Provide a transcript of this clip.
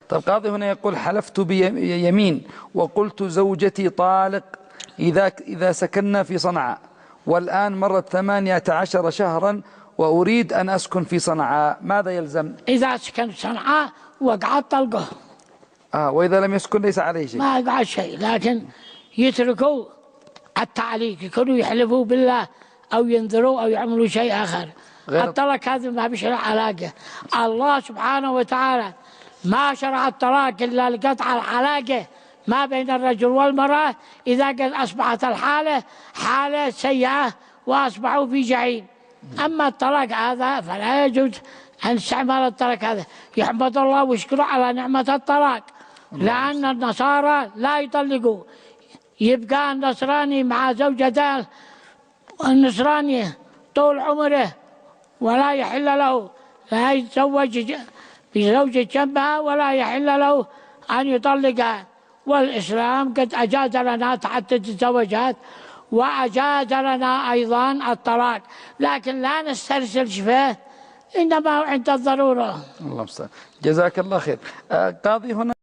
طب قاضي هنا يقول حلفت بيمين وقلت زوجتي طالق إذا سكننا في صنعاء، والآن مرت 18 شهرا وأريد أن أسكن في صنعاء، ماذا يلزم؟ إذا سكن في صنعاء وقعت طلقه. وإذا لم يسكن ليس عليه شيء؟ ما يقعد شيء، لكن يتركوا التعليق، يكونوا يحلفوا بالله أو ينذروا أو يعملوا شيء آخر. الطلاق هذا ما بيشرع علاقة. الله سبحانه وتعالى ما شرع الطلاق إلا لقطع العلاقة ما بين الرجل والمرأة إذا قد أصبحت الحالة حالة سيئة وأصبحوا في جحيم. أما الطلاق هذا فلا يجوز أن نستعمل الطلاق هذا. يحمد الله ويشكره على نعمة الطلاق، لأن النصارى لا يطلقوا، يبقى النصراني مع زوجته النصراني طول عمره ولا يحل له لا يتزوج بزوجة جنبها ولا يحل له أن يطلقها. والإسلام قد أجاز لنا تعدد الزواجات وأجاز لنا أيضا الطلاق، لكن لا نسترسل فيه، إنما عند الضرورة. الله المستعان. جزاك الله خير. قاضي هنا